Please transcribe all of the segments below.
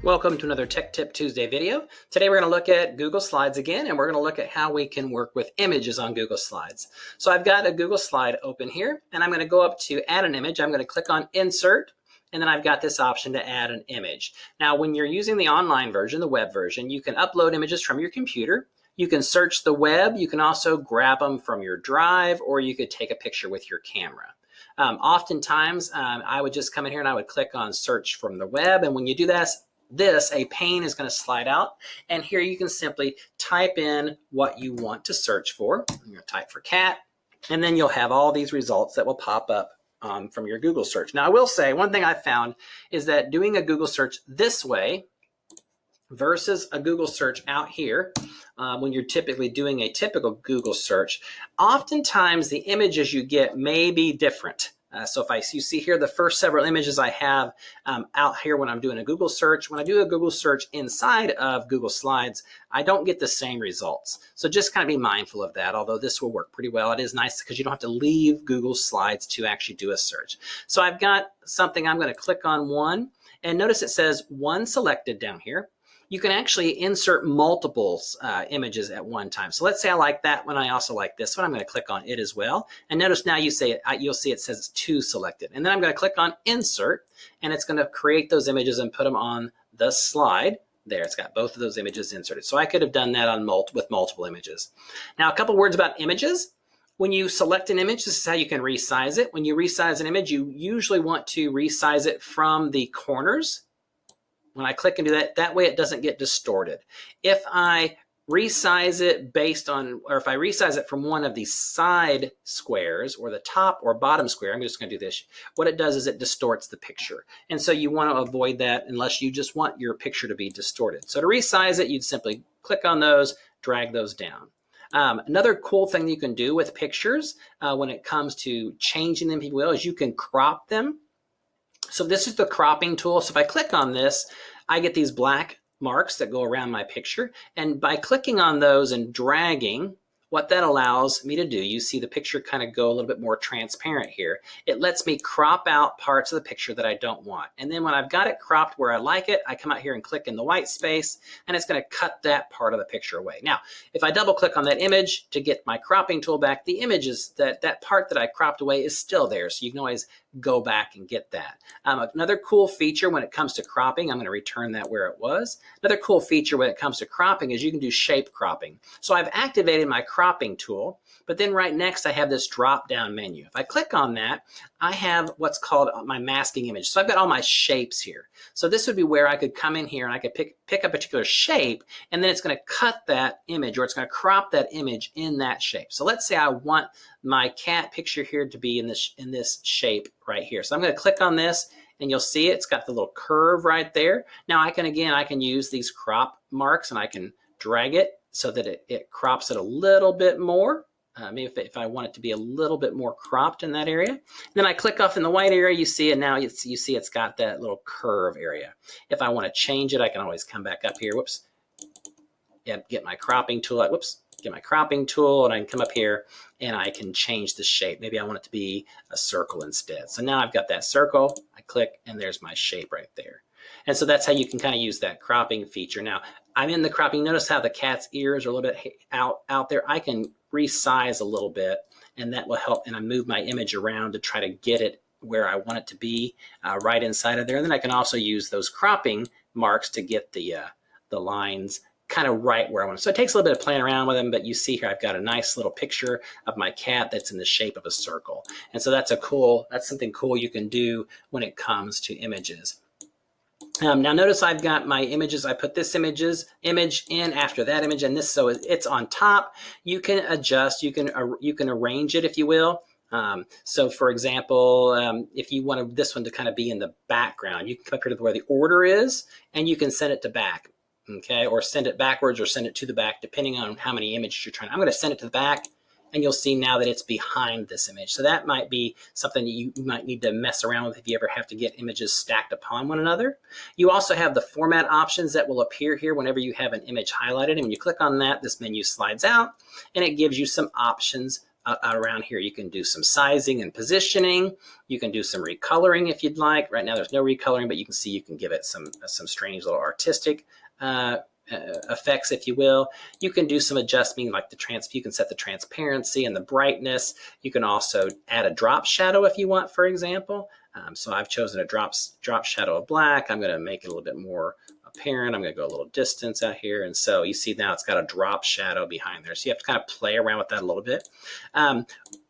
Welcome to another Tech Tip Tuesday video. Today we're going to look at Google Slides again, and we're going to look at how we can work with images on Google Slides. So I've got a Google Slide open here, and I'm going to go up to add an image. I'm going to click on Insert, and then I've got this option to add an image. Now, when you're using the online version, the web version, you can upload images from your computer. You can search the web. You can also grab them from your drive, or you could take a picture with your camera. Oftentimes, I would just come in here and I would click on Search from the web, and when you do this, a pane is going to slide out, and here you can simply type in what you want to search for. I'm going to type for cat, and then you'll have all these results that will pop up from your Google search. Now, I will say one thing I found is that doing a Google search this way versus a Google search out here, when you're typically doing a typical Google search, oftentimes the images you get may be different. So if you see here the first several images I have out here when I'm doing a Google search, when I do a Google search inside of Google Slides, I don't get the same results. So just kind of be mindful of that, although this will work pretty well. It is nice because you don't have to leave Google Slides to actually do a search. So I've got something, I'm going to click on one, and notice it says one selected down here. You can actually insert multiple images at one time. So let's say I like that one. I also like this one. I'm going to click on it as well. And notice now you'll see it says two selected. And then I'm going to click on Insert, and it's going to create those images and put them on the slide. There, it's got both of those images inserted. So I could have done that with multiple images. Now, a couple words about images. When you select an image, this is how you can resize it. When you resize an image, you usually want to resize it from the corners. When I click and do that, that way it doesn't get distorted. If I resize it if I resize it from one of the side squares or the top or bottom square, I'm just going to do this. What it does is it distorts the picture. And so you want to avoid that unless you just want your picture to be distorted. So to resize it, you'd simply click on those, drag those down. Another cool thing that you can do with pictures when it comes to changing them, if you will, is you can crop them. So this is the cropping tool. So if I click on this, I get these black marks that go around my picture. And by clicking on those and dragging, what that allows me to do, you see the picture kind of go a little bit more transparent here. It lets me crop out parts of the picture that I don't want. And then when I've got it cropped where I like it, I come out here and click in the white space, and it's going to cut that part of the picture away. Now, if I double click on that image to get my cropping tool back, the image is that part that I cropped away is still there. So you can always go back and get that. Another cool feature when it comes to cropping, I'm going to return that where it was. Another cool feature when it comes to cropping is you can do shape cropping. So I've activated my cropping tool, but then right next I have this drop down menu. If I click on that, I have what's called my masking image. So I've got all my shapes here. So this would be where I could come in here and I could pick a particular shape, and then it's going to cut that image, or it's going to crop that image in that shape. So let's say I want my cat picture here to be in this shape right here. So I'm going to click on this, and you'll see it's got the little curve right there. Now I can use these crop marks, and I can drag it so that it crops it a little bit more. Maybe if I want it to be a little bit more cropped in that area. Then I click off in the white area, you see it now, you see it's got that little curve area. If I want to change it, I can always come back up here, get my cropping tool, get my cropping tool, and I can come up here and I can change the shape. Maybe I want it to be a circle instead. So now I've got that circle, I click, and there's my shape right there. And so that's how you can kind of use that cropping feature. Now, I'm in the cropping. Notice how the cat's ears are a little bit out there. I can resize a little bit, and that will help. And I move my image around to try to get it where I want it to be right inside of there. And then I can also use those cropping marks to get the lines kind of right where I want it. So it takes a little bit of playing around with them, but you see here I've got a nice little picture of my cat that's in the shape of a circle. And so that's something cool you can do when it comes to images. Now notice I've got my images. I put this image in after that image, and this, so it's on top. You can adjust, you can arrange it, if you will. So for example, if you want this one to kind of be in the background, you can come up here to where the order is, and you can send it to back, okay, or send it backwards or send it to the back, depending on how many images you're trying. I'm going to send it to the back, and you'll see now that it's behind this image. So that might be something that you might need to mess around with if you ever have to get images stacked upon one another. You also have the format options that will appear here whenever you have an image highlighted. And when you click on that, this menu slides out, and it gives you some options around here. You can do some sizing and positioning. You can do some recoloring if you'd like. Right now there's no recoloring, but you can see you can give it some strange little artistic effects, if you will. You can do some adjusting, like you can set the transparency and the brightness. You can also add a drop shadow if you want, for example. So I've chosen a drop shadow of black. I'm going to make it a little bit more apparent. I'm going to go a little distance out here. And so you see now it's got a drop shadow behind there. So you have to kind of play around with that a little bit.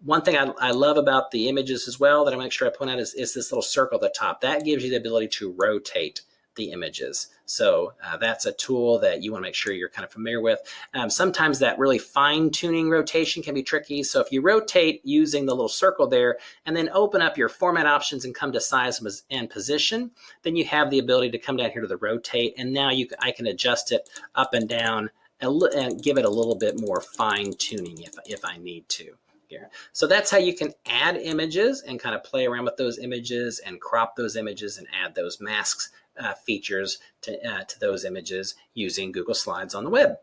One thing I love about the images as well that I make sure I point out is this little circle at the top. That gives you the ability to rotate the images. So that's a tool that you want to make sure you're kind of familiar with. Sometimes that really fine-tuning rotation can be tricky. So if you rotate using the little circle there and then open up your format options and come to size and position, then you have the ability to come down here to the rotate, and now I can adjust it up and down and give it a little bit more fine-tuning if I need to. Here. So that's how you can add images and kind of play around with those images and crop those images and add those masks features to those images using Google Slides on the web.